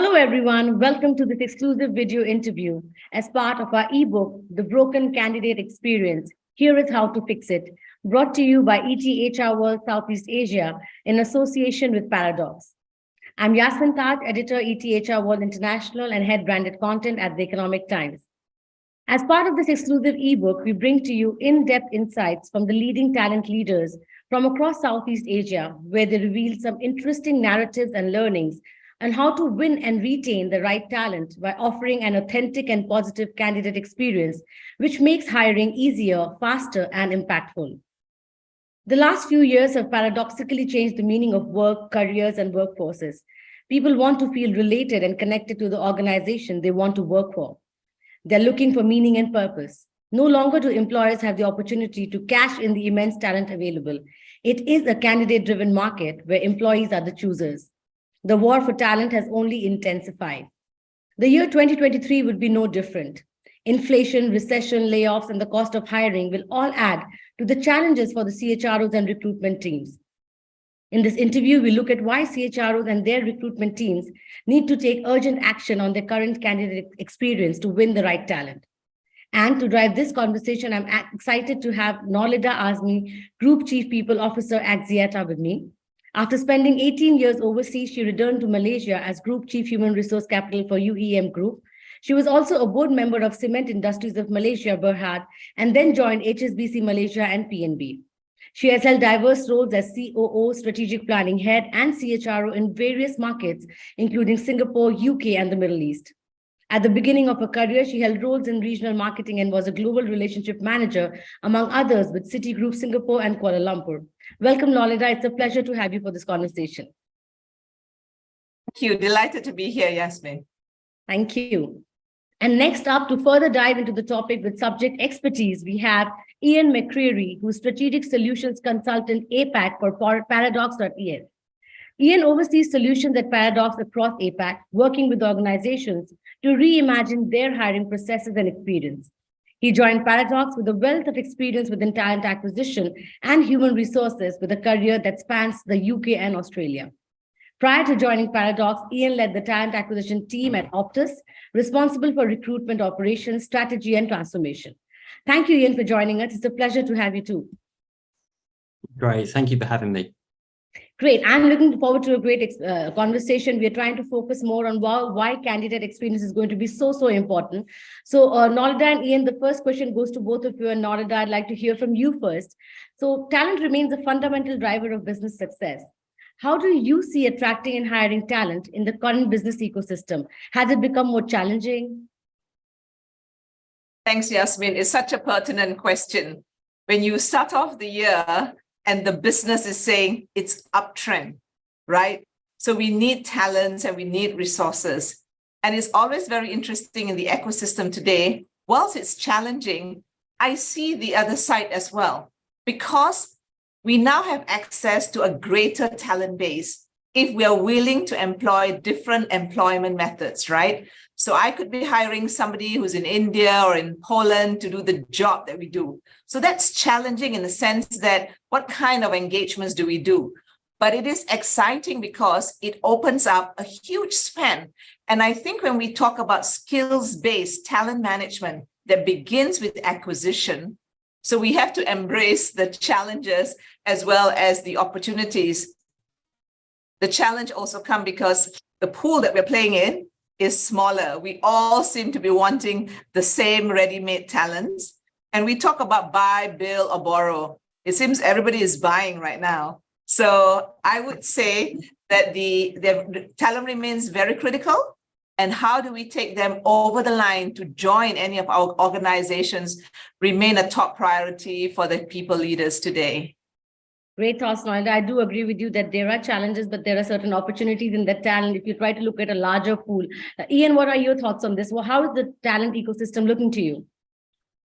Hello, everyone. Welcome to this exclusive video interview as part of our ebook, The Broken Candidate Experience. Here is how to fix it. Brought to you by ETHRWorld Southeast Asia in association with Paradox. I'm Yasmin Taj, editor, ETHRWorld International and head branded content at The Economic Times. As part of this exclusive ebook, we bring to you in-depth insights from the leading talent leaders from across Southeast Asia, where they reveal some interesting narratives and learnings and how to win and retain the right talent by offering an authentic and positive candidate experience, which makes hiring easier, faster, and impactful. The last few years have paradoxically changed the meaning of work, careers, and workforces. People want to feel related and connected to the organization they want to work for. They're looking for meaning and purpose. No longer do employers have the opportunity to cash in the immense talent available. It is a candidate-driven market where employees are the choosers. The war for talent has only intensified. The year 2023 would be no different. Inflation, recession, layoffs, and the cost of hiring will all add to the challenges for the CHROs and recruitment teams. In this interview, we look at why CHROs and their recruitment teams need to take urgent action on their current candidate experience to win the right talent. And to drive this conversation, I'm excited to have Norlida Azmi, Group Chief People Officer at Axiata with me. After spending 18 years overseas, she returned to Malaysia as Group Chief Human Resource Capital for UEM Group. She was also a board member of Cement Industries of Malaysia, Berhad, and then joined HSBC Malaysia and PNB. She has held diverse roles as COO, Strategic Planning Head, and CHRO in various markets, including Singapore, UK, and the Middle East. At the beginning of her career, she held roles in regional marketing and was a global relationship manager, among others, with Citigroup Singapore and Kuala Lumpur. Welcome, Norlida. It's a pleasure to have you for this conversation. Thank you. Delighted to be here, Yasmin. Thank you. And next up, to further dive into the topic with subject expertise, we have Ian McCreery, who's Strategic Solutions Consultant APAC for Paradox.es. Ian oversees solutions at Paradox across APAC, working with organizations to reimagine their hiring processes and experience. He joined Paradox with a wealth of experience within talent acquisition and human resources with a career that spans the UK and Australia. Prior to joining Paradox, Ian led the talent acquisition team at Optus, responsible for recruitment operations, strategy, and transformation. Thank you, Ian, for joining us. It's a pleasure to have you too. Great. Thank you for having me. Great. I'm looking forward to a great conversation. We are trying to focus more on why candidate experience is going to be so important. So Norlida and Ian, the first question goes to both of you. And Norlida, I'd like to hear from you first. So talent remains a fundamental driver of business success. How do you see attracting and hiring talent in the current business ecosystem? Has it become more challenging? Thanks, Yasmin. It's such a pertinent question. When you start off the year and the business is saying it's uptrend, right? So we need talents and we need resources. And it's always very interesting in the ecosystem today. Whilst it's challenging, I see the other side as well, because we now have access to a greater talent base if we are willing to employ different employment methods, right? So I could be hiring somebody who's in India or in Poland to do the job that we do. So that's challenging in the sense that what kind of engagements do we do? But it is exciting because it opens up a huge span. And I think when we talk about skills-based talent management that begins with acquisition, so we have to embrace the challenges as well as the opportunities. The challenge also comes because the pool that we're playing in is smaller. We all seem to be wanting the same ready-made talents. And we talk about buy, build, or borrow. It seems everybody is buying right now. So I would say that the talent remains very critical. And how do we take them over the line to join any of our organizations remain a top priority for the people leaders today. Great thoughts, Norlida. I do agree with you that there are challenges, but there are certain opportunities in that talent if you try to look at a larger pool. Ian, what are your thoughts on this? Well, how is the talent ecosystem looking to you?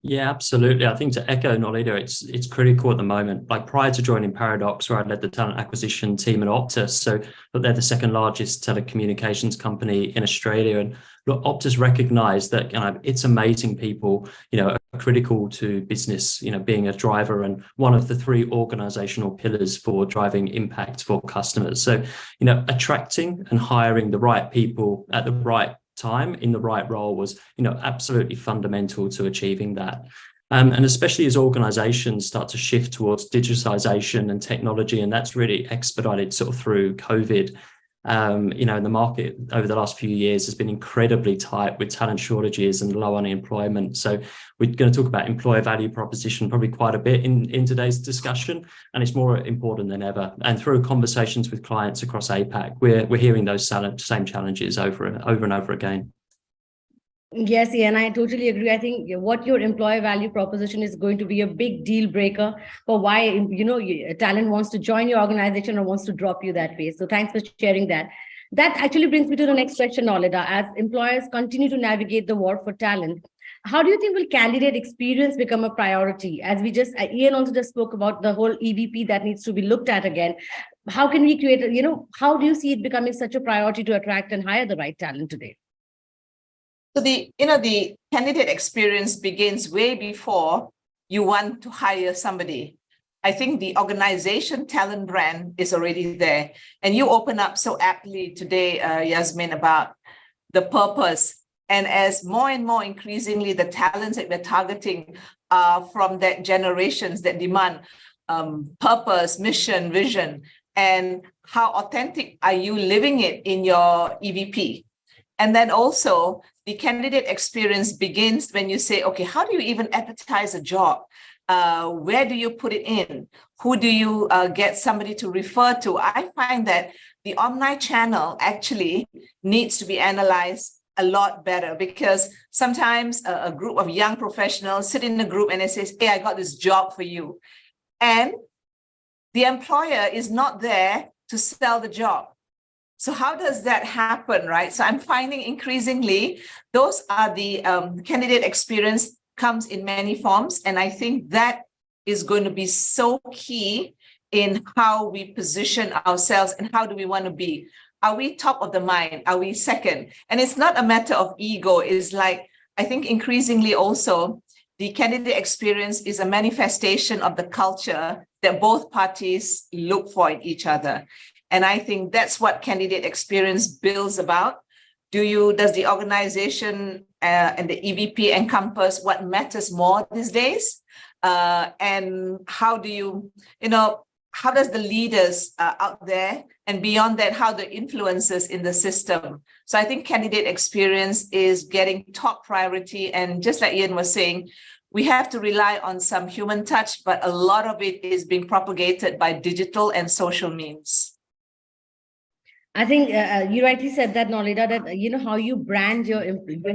Yeah, absolutely. I think to echo Norlida, it's critical at the moment. Like prior to joining Paradox, where I led the talent acquisition team at Optus, so but they're the second largest telecommunications company in Australia. And look, Optus recognised that it's amazing people, are critical to business, being a driver and one of the three organisational pillars for driving impact for customers. So, attracting and hiring the right people at the right time in the right role was, absolutely fundamental to achieving that. And especially as organizations start to shift towards digitization and technology, and that's really expedited sort of through COVID. The market over the last few years has been incredibly tight with talent shortages and low unemployment. So we're going to talk about employer value proposition probably quite a bit in today's discussion, and it's more important than ever. And through conversations with clients across APAC, we're hearing those same challenges over and over again. Yes, yeah, and I totally agree. I think what your employer value proposition is going to be a big deal breaker for why, talent wants to join your organization or wants to drop you that way. So thanks for sharing that. That actually brings me to the next question, Norlida. As employers continue to navigate the war for talent, how do you think will candidate experience become a priority? As we just, Ian also just spoke about the whole EVP that needs to be looked at again. How can we create, how do you see it becoming such a priority to attract and hire the right talent today? So the candidate experience begins way before you want to hire somebody. I think the organization talent brand is already there. And you open up so aptly today, Yasmin, about the purpose. And as more and more increasingly, the talents that we're targeting are from that generations that demand purpose, mission, vision, and how authentic are you living it in your EVP? And then also the candidate experience begins when you say, okay, how do you even advertise a job? Where do you put it in? Who do you get somebody to refer to? I find that the omni-channel actually needs to be analyzed a lot better, because sometimes a group of young professionals sit in a group and they say, hey, I got this job for you. And the employer is not there to sell the job. So how does that happen, right? So I'm finding increasingly those are the candidate experience comes in many forms. And I think that is going to be so key in how we position ourselves and how do we want to be. Are we top of the mind? Are we second? And it's not a matter of ego. It's like, I think increasingly also the candidate experience is a manifestation of the culture that both parties look for in each other. And I think that's what candidate experience builds about. Does the organization and the EVP encompass what matters more these days? And how do how does the leaders out there and beyond that, how the influences in the system? So I think candidate experience is getting top priority. And just like Ian was saying, we have to rely on some human touch, but a lot of it is being propagated by digital and social means. I think you rightly said that, Norlida, that how you brand your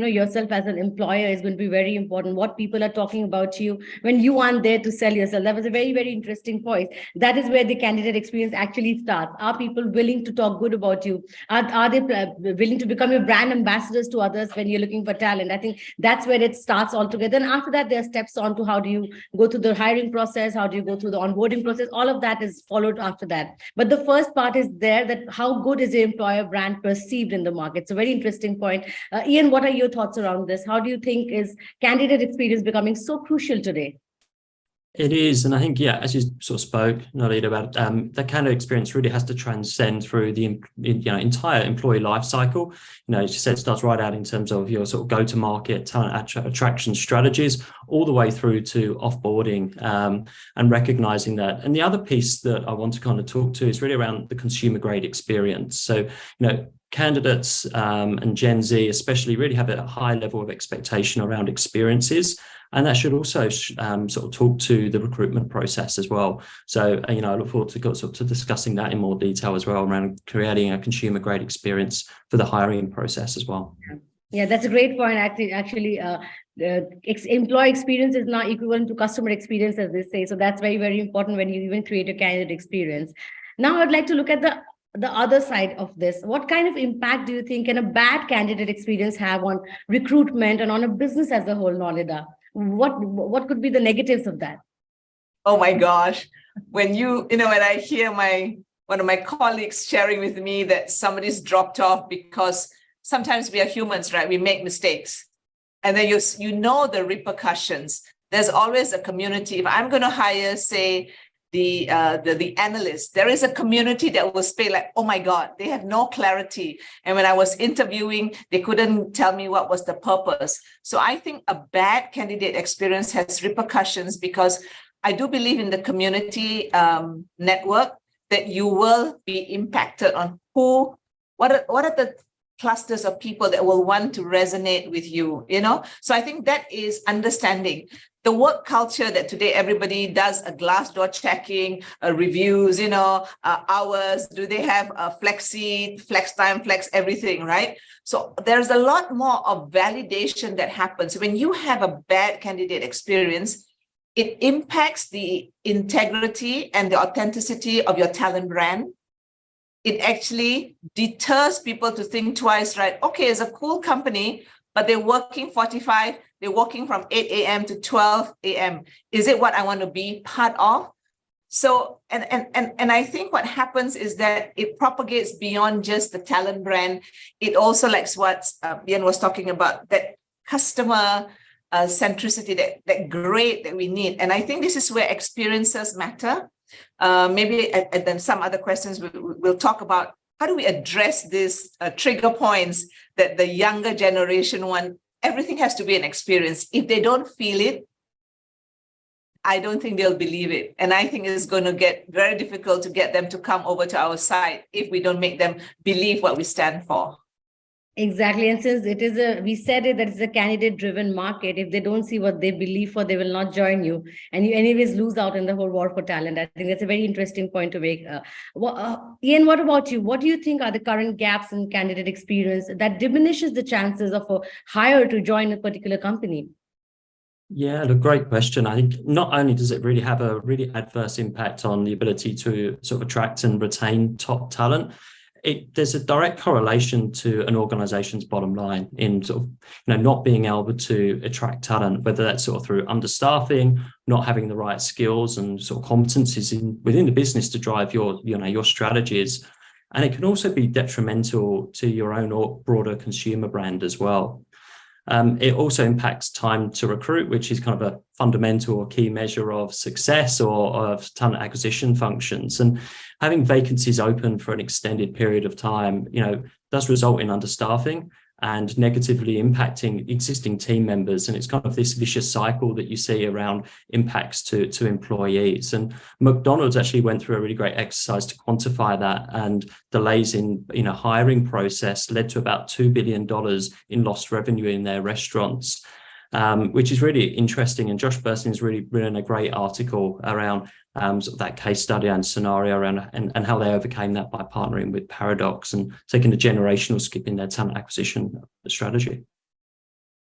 yourself as an employer is going to be very important. What people are talking about you when you aren't there to sell yourself. That was a very, very interesting point. That is where the candidate experience actually starts. Are people willing to talk good about you? Are they willing to become your brand ambassadors to others when you're looking for talent? I think that's where it starts altogether. And after that, there are steps on to how do you go through the hiring process? How do you go through the onboarding process? All of that is followed after that. But the first part is there, that how good is the employer brand perceived in the market? It's a very interesting point. Ian, what are your thoughts around this? How do you think is candidate experience becoming so crucial today? It is, and I think, as you sort of spoke, Norlida, about that kind of experience really has to transcend through the entire employee life cycle. As you said, it starts right out in terms of your sort of go-to-market talent attraction strategies, all the way through to offboarding and recognizing that. And the other piece that I want to kind of talk to is really around the consumer grade experience. So, candidates and Gen Z especially really have a high level of expectation around experiences. And that should also sort of talk to the recruitment process as well. So, I look forward to discussing that in more detail as well, around creating a consumer grade experience for the hiring process as well. Yeah, that's a great point. Actually, employee experience is not equivalent to customer experience, as they say. So that's very, very important when you even create a candidate experience. Now, I'd like to look at the other side of this. What kind of impact do you think can a bad candidate experience have on recruitment and on a business as a whole, Norlida? What could be the negatives of that? Oh my gosh. When when I hear one of my colleagues sharing with me that somebody's dropped off because sometimes we are humans, right? We make mistakes. And then you know the repercussions. There's always a community. If I'm going to hire, say, the analyst, there is a community that will say like, oh my God, they have no clarity. And when I was interviewing, they couldn't tell me what was the purpose. So I think a bad candidate experience has repercussions, because I do believe in the community network that you will be impacted on what are the clusters of people that will want to resonate with you, So I think that is understanding the work culture that today everybody does a Glassdoor checking, reviews, hours. Do they have a flexi, flex time, flex everything, right? So there's a lot more of validation that happens when you have a bad candidate experience. It impacts the integrity and the authenticity of your talent brand. It actually deters people to think twice, right? Okay, it's a cool company, but they're working they're working from 8 a.m. to 12 a.m. Is it what I want to be part of? So, and I think what happens is that it propagates beyond just the talent brand. It also, like what Ian was talking about, that customer centricity, that grade that we need. And I think this is where experiences matter. Maybe and then some other questions we'll talk about. How do we address these trigger points that the younger generation want? Everything has to be an experience. If they don't feel it, I don't think they'll believe it. And I think it's going to get very difficult to get them to come over to our side if we don't make them believe what we stand for. Exactly. And since we said it, that it's a candidate driven market, if they don't see what they believe for, they will not join you. And you anyways lose out in the whole war for talent. I think that's a very interesting point to make. Ian, what about you? What do you think are the current gaps in candidate experience that diminishes the chances of a hire to join a particular company? Yeah, a great question. I think not only does it really have a really adverse impact on the ability to sort of attract and retain top talent, there's a direct correlation to an organization's bottom line in sort of, not being able to attract talent, whether that's sort of through understaffing, not having the right skills and sort of competencies within the business to drive your strategies. And it can also be detrimental to your own broader consumer brand as well. It also impacts time to recruit, which is kind of a fundamental or key measure of success or of talent acquisition functions. And having vacancies open for an extended period of time, does result in understaffing and negatively impacting existing team members. And it's kind of this vicious cycle that you see around impacts to employees. And McDonald's actually went through a really great exercise to quantify that, and delays in hiring process led to about $2 billion in lost revenue in their restaurants, which is really interesting. And Josh Burstyn's really written a great article around sort of that case study and scenario around and how they overcame that by partnering with Paradox and taking a generational skip in their talent acquisition strategy.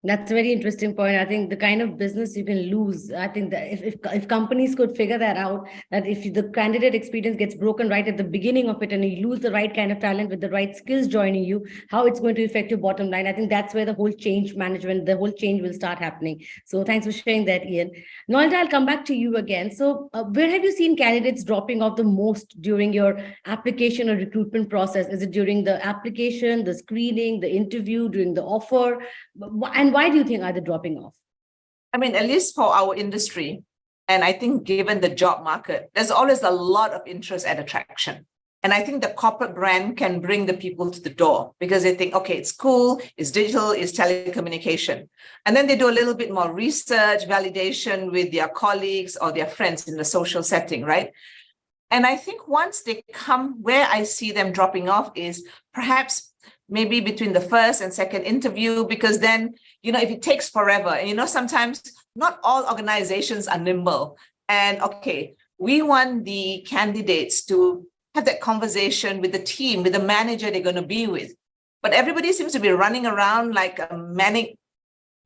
That's a very interesting point. I think the kind of business you can lose, I think that if companies could figure that out, that if the candidate experience gets broken right at the beginning of it and you lose the right kind of talent with the right skills joining you, how it's going to affect your bottom line. I think that's where the whole change management, the whole change will start happening. So thanks for sharing that, Ian. Norlida, I'll come back to you again. So where have you seen candidates dropping off the most during your application or recruitment process? Is it during the application, the screening, the interview, during the offer? And why do you think are they dropping off? I mean, at least for our industry, and I think given the job market, there's always a lot of interest and attraction. And I think the corporate brand can bring the people to the door because they think, okay, it's cool, it's digital, it's telecommunication. And then they do a little bit more research, validation with their colleagues or their friends in the social setting, right? And I think once they come, where I see them dropping off is perhaps maybe between the first and second interview, because then, if it takes forever, and sometimes not all organizations are nimble. And okay, we want the candidates to have that conversation with the team, with the manager they're going to be with. But everybody seems to be running around like a manic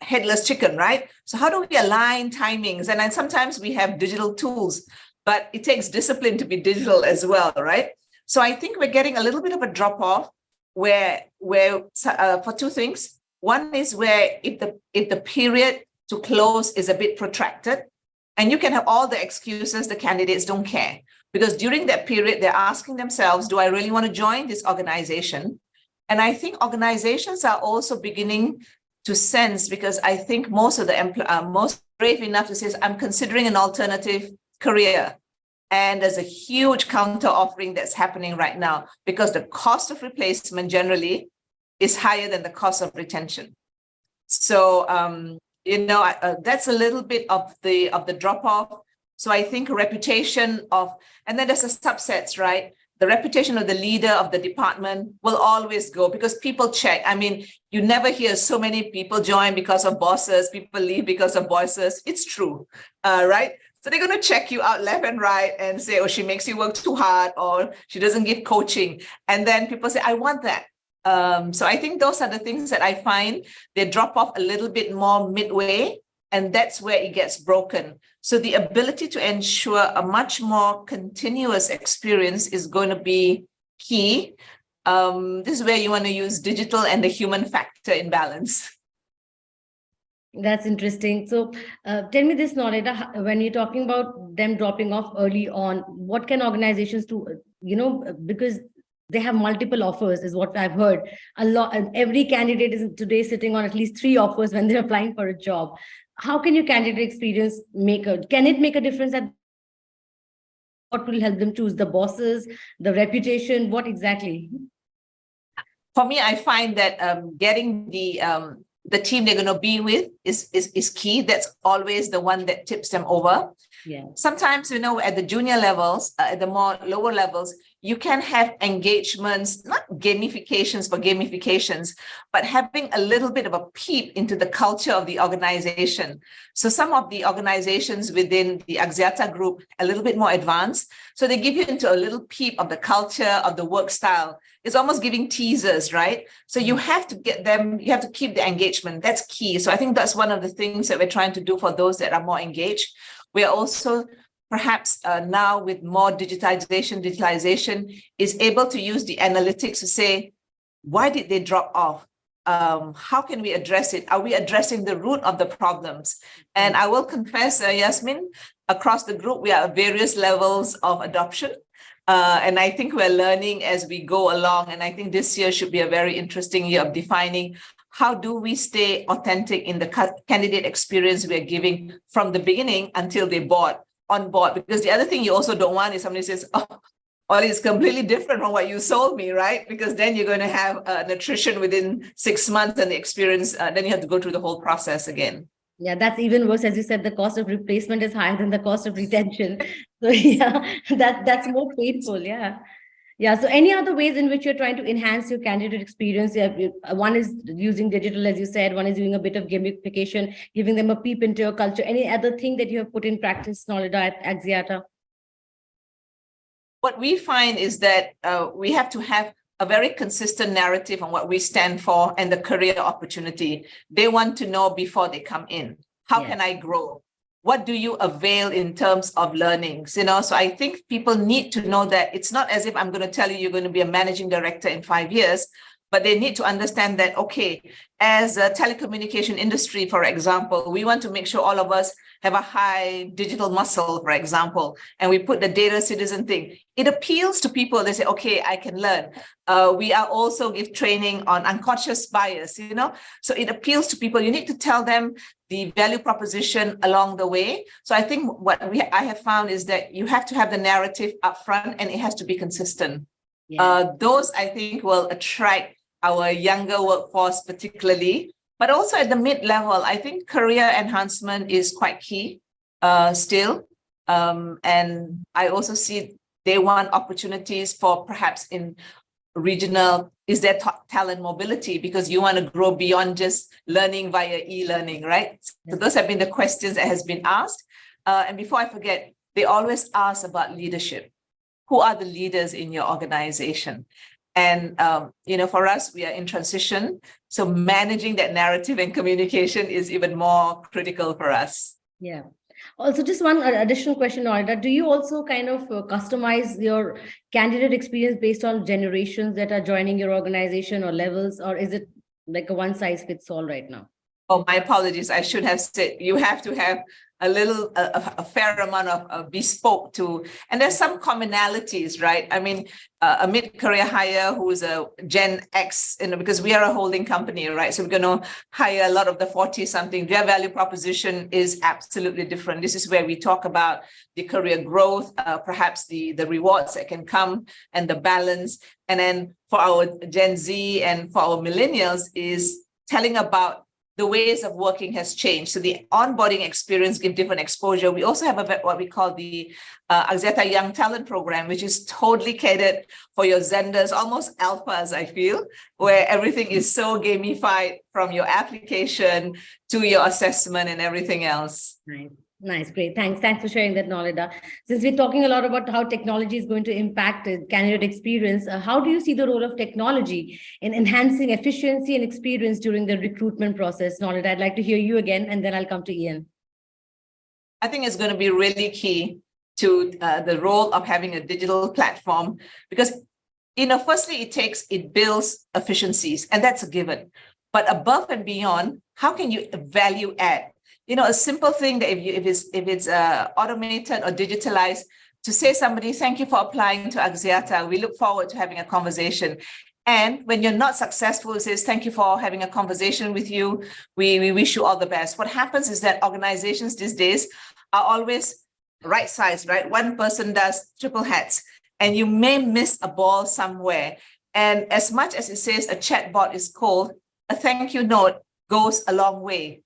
headless chicken, right? So how do we align timings? And then sometimes we have digital tools, but it takes discipline to be digital as well, right? So I think we're getting a little bit of a drop off where for two things. One is where if the period to close is a bit protracted. And you can have all the excuses, the candidates don't care. Because during that period, they're asking themselves, do I really want to join this organization? And I think organizations are also beginning to sense, because I think most of the most brave enough to say, I'm considering an alternative career. And there's a huge counter offering that's happening right now because the cost of replacement generally is higher than the cost of retention. So, that's a little bit of the drop off. So I think reputation of, and then there's a subsets, right? The reputation of the leader of the department will always go because people check. I mean, you never hear so many people join because of bosses, people leave because of bosses. It's true, right? So they're going to check you out left and right and say, oh, she makes you work too hard, or she doesn't give coaching. And then people say, I want that. So I think those are the things that I find they drop off a little bit more midway, and that's where it gets broken. So the ability to ensure a much more continuous experience is going to be key. This is where you want to use digital and the human factor in balance. That's interesting. So tell me this, Norlida, when you're talking about them dropping off early on, what can organizations do? Because they have multiple offers is what I've heard. A lot, every candidate is today sitting on at least 3 offers when they're applying for a job. How can your candidate experience can it make a difference at what will help them choose the bosses, the reputation, what exactly? For me, I find that getting the team they're going to be with is key. That's always the one that tips them over. Yeah. Sometimes, at the junior levels, at the more lower levels, you can have engagements, not gamifications for gamifications, but having a little bit of a peep into the culture of the organization. So some of the organizations within the Axiata group, a little bit more advanced. So they give you into a little peep of the culture, of the work style. It's almost giving teasers, right? So you have to get them, you have to keep the engagement. That's key. So I think that's one of the things that we're trying to do for those that are more engaged. We're also perhaps now with more digitalization is able to use the analytics to say, why did they drop off? How can we address it? Are we addressing the root of the problems? And I will confess, Yasmin, across the group, we are at various levels of adoption. And I think we're learning as we go along. And I think this year should be a very interesting year of defining how do we stay authentic in the candidate experience we're giving from the beginning until they on board. Because the other thing you also don't want is somebody says, oh, it's completely different from what you sold me, right? Because then you're going to have an attrition within 6 months and the experience, then you have to go through the whole process again. Yeah, that's even worse. As you said, the cost of replacement is higher than the cost of retention. So yeah, that's more painful. Yeah. Yeah. So any other ways in which you're trying to enhance your candidate experience? Yeah, one is using digital, as you said, one is doing a bit of gamification, giving them a peep into your culture. Any other thing that you have put in practice, Norlida, at Axiata? What we find is that we have to have a very consistent narrative on what we stand for and the career opportunity. They want to know before they come in. How can I grow? What do you avail in terms of learnings? So I think people need to know that it's not as if I'm going to tell you you're going to be a managing director in 5 years, but they need to understand that, okay, as a telecommunication industry, for example, we want to make sure all of us have a high digital muscle, for example, and we put the data citizen thing. It appeals to people. They say, okay, I can learn. We are also give training on unconscious bias, so it appeals to people. You need to tell them the value proposition along the way. So I think what I have found is that you have to have the narrative up front and it has to be consistent. Yeah. Those I think will attract our younger workforce particularly, but also at the mid-level, I think career enhancement is quite key still. And I also see they want opportunities for perhaps in regional, is there talent mobility? Because you want to grow beyond just learning via e-learning, right? So those have been the questions that has been asked. And before I forget, they always ask about leadership. Who are the leaders in your organization? And, for us, we are in transition. So managing that narrative and communication is even more critical for us. Yeah. Also, just one additional question, Norlida. Do you also kind of customize your candidate experience based on generations that are joining your organization or levels, or is it like a one-size-fits-all right now? Oh, my apologies. I should have said you have to have a fair amount of bespoke to, and there's some commonalities, right? I mean, a mid-career hire who's a Gen X, because we are a holding company, right? So we're going to hire a lot of the 40-something. Their value proposition is absolutely different. This is where we talk about the career growth, perhaps the rewards that can come and the balance. And then for our Gen Z and for our millennials is telling about the ways of working has changed. So the onboarding experience give different exposure. We also have what we call the Axiata Young Talent Program, which is totally catered for your Zenders, almost alphas, I feel, where everything is so gamified from your application to your assessment and everything else. Nice. Nice, great. Thanks for sharing that, Norlida. Since we're talking a lot about how technology is going to impact the candidate experience, how do you see the role of technology in enhancing efficiency and experience during the recruitment process? Norlida, I'd like to hear you again, and then I'll come to Ian. I think it's going to be really key to the role of having a digital platform, because, firstly, it builds efficiencies, and that's a given. But above and beyond, how can you value add? A simple thing that if it's automated or digitalized, to say somebody, thank you for applying to Axiata. We look forward to having a conversation. And when you're not successful, it says, thank you for having a conversation with you. We wish you all the best. What happens is that organizations these days are always right sized, right? One person does triple hats, and you may miss a ball somewhere. And as much as it says a chatbot is cold, a thank you note goes a long way.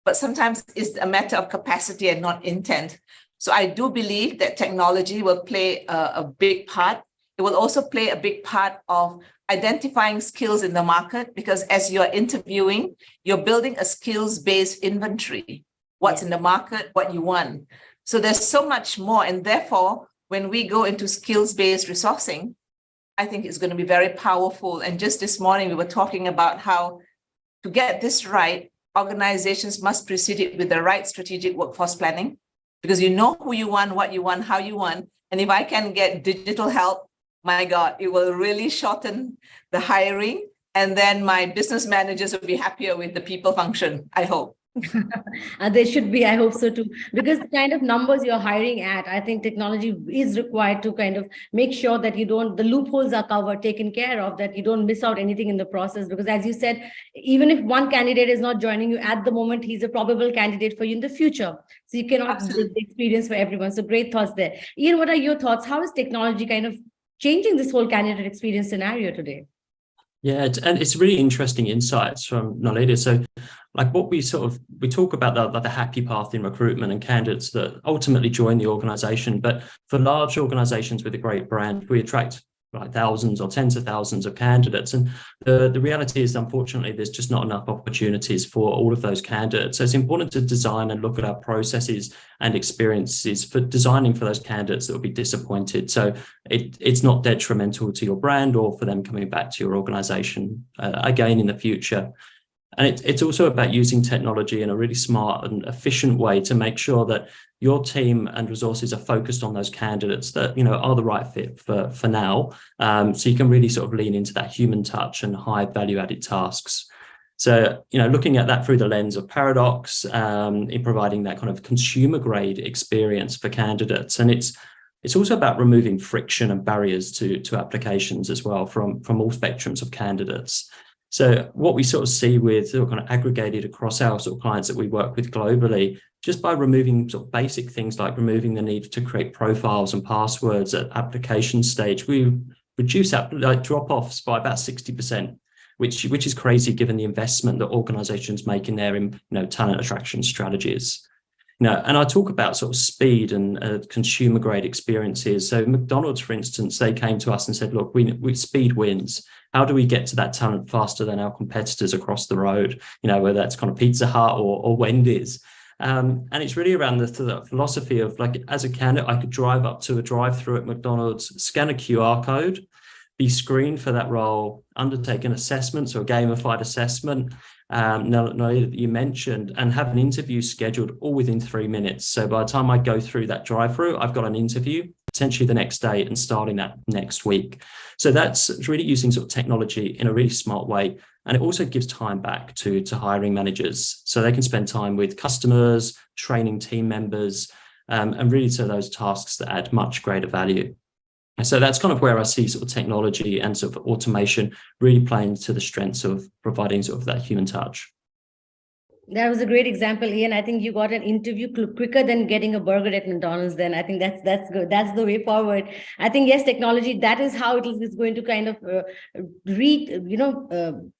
But sometimes it's a matter of capacity and not intent. So I do believe that technology will play a big part. It will also play a big part of identifying skills in the market, because as you're interviewing, you're building a skills-based inventory. What's in the market, what you want. So there's so much more. And therefore, when we go into skills-based resourcing, I think it's going to be very powerful. And just this morning, we were talking about how to get this right, organizations must precede it with the right strategic workforce planning, because you know who you want, what you want, how you want. And if I can get digital help, my God, it will really shorten the hiring. And then my business managers will be happier with the people function, I hope. They should be, I hope so too, because the kind of numbers you're hiring at, I think technology is required to kind of make sure that the loopholes are covered, taken care of, that you don't miss out anything in the process. Because as you said, even if one candidate is not joining you at the moment, he's a probable candidate for you in the future. So you cannot build the experience for everyone. So great thoughts there. Ian, what are your thoughts? How is technology kind of changing this whole candidate experience scenario today? Yeah, and it's really interesting insights from Norlida. So like what we talk about the happy path in recruitment and candidates that ultimately join the organization. But for large organizations with a great brand, we attract like thousands or tens of thousands of candidates. And the reality is, unfortunately, there's just not enough opportunities for all of those candidates. So it's important to design and look at our processes and experiences for designing for those candidates that will be disappointed. So it's not detrimental to your brand or for them coming back to your organization again in the future. And it's also about using technology in a really smart and efficient way to make sure that your team and resources are focused on those candidates that, are the right fit for now. So you can really sort of lean into that human touch and high value added tasks. So, looking at that through the lens of Paradox, in providing that kind of consumer grade experience for candidates. And it's also about removing friction and barriers to applications as well from all spectrums of candidates. So what we sort of see with kind of aggregated across our sort of clients that we work with globally, just by removing sort of basic things like removing the need to create profiles and passwords at application stage, we reduce drop-offs by about 60%, which is crazy given the investment that organizations make in their talent attraction strategies. And I talk about sort of speed and consumer grade experiences. So McDonald's, for instance, they came to us and said, look, we speed wins. How do we get to that talent faster than our competitors across the road? Whether that's kind of Pizza Hut or Wendy's. And it's really around the philosophy of, like, as a candidate, I could drive up to a drive-through at McDonald's, scan a QR code, be screened for that role, undertake an assessment, so a gamified assessment, that you mentioned, and have an interview scheduled all within 3 minutes. So by the time I go through that drive-through, I've got an interview potentially the next day and starting that next week. So that's really using sort of technology in a really smart way And it also gives time back to hiring managers, so they can spend time with customers, training team members, and really to those tasks that add much greater value. And so that's kind of where I see sort of technology and sort of automation really playing to the strengths of providing sort of that human touch. That was a great example, Ian. I think you got an interview quicker than getting a burger at McDonald's. Then I think that's good. That's the way forward. I think yes, technology. That is how it is going to kind of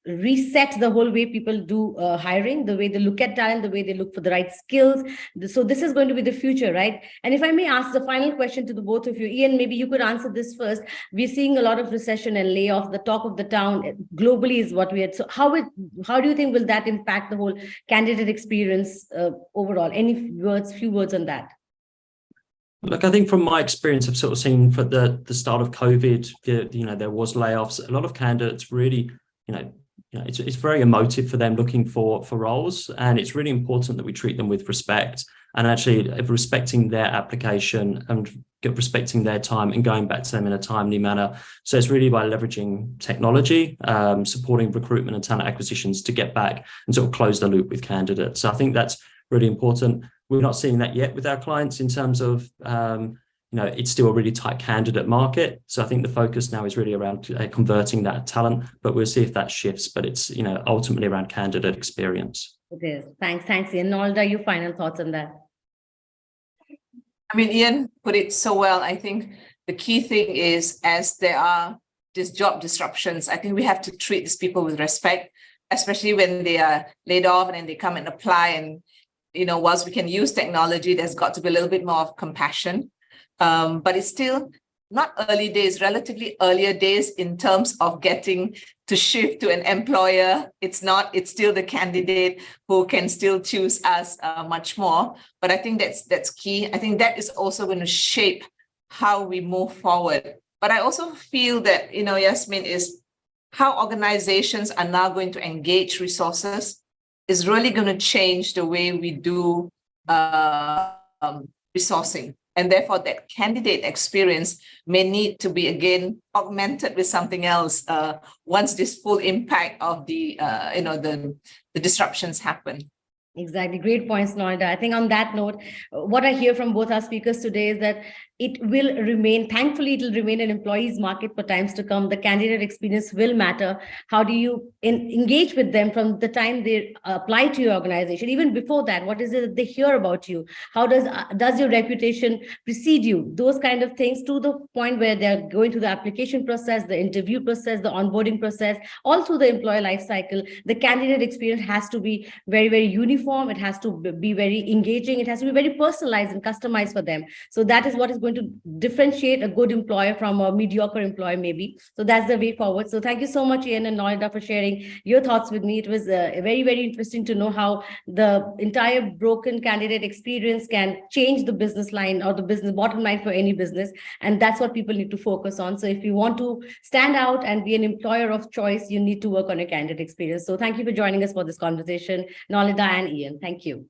reset the whole way people do hiring, the way they look at talent, the way they look for the right skills. So this is going to be the future, right? And if I may ask the final question to the both of you, Ian, maybe you could answer this first. We're seeing a lot of recession and layoffs. The talk of the town globally is what we had. So how do you think will that impact the whole candidate experience overall? Any few words on that? Look, I think from my experience, I've sort of seen for the start of COVID, there was layoffs. A lot of candidates really, it's very emotive for them looking for roles, and it's really important that we treat them with respect and actually respecting their application and respecting their time and going back to them in a timely manner. So it's really by leveraging technology, supporting recruitment and talent acquisitions to get back and sort of close the loop with candidates. So I think that's really important. We're not seeing that yet with our clients in terms of, it's still a really tight candidate market. So I think the focus now is really around converting that talent, but we'll see if that shifts. But it's, ultimately around candidate experience. It is. Thanks, Ian. Norlida, your final thoughts on that? I mean, Ian put it so well. I think the key thing is, as there are these job disruptions, I think we have to treat these people with respect, especially when they are laid off and then they come and apply. And, whilst we can use technology, there's got to be a little bit more of compassion. But it's still not early days, relatively earlier days in terms of getting to shift to an employer. It's still the candidate who can still choose us much more. But I think that's key. I think that is also going to shape how we move forward. But I also feel that, Yasmin, is how organizations are now going to engage resources is really going to change the way we do resourcing. And therefore, that candidate experience may need to be, again, augmented with something else once this full impact of the disruptions happen. Exactly. Great points, Norlida. I think on that note, what I hear from both our speakers today is that it will remain, thankfully, it will remain an employee's market for times to come. The candidate experience will matter. How do you engage with them from the time they apply to your organization? Even before that, what is it that they hear about you? How does your reputation precede you? Those kind of things, to the point where they're going through the application process, the interview process, the onboarding process, all through the employee life cycle. The candidate experience has to be very, very uniform. It has to be very engaging. It has to be very personalized and customized for them. So that is what is going to differentiate a good employer from a mediocre employer, maybe. So that's the way forward. So thank you so much, Ian and Norlida, for sharing your thoughts with me. It was very, very interesting to know how the entire broken candidate experience can change the business line or the business bottom line for any business. And that's what people need to focus on. So if you want to stand out and be an employer of choice, you need to work on your candidate experience. So thank you for joining us for this conversation, Norlida and Ian. Thank you.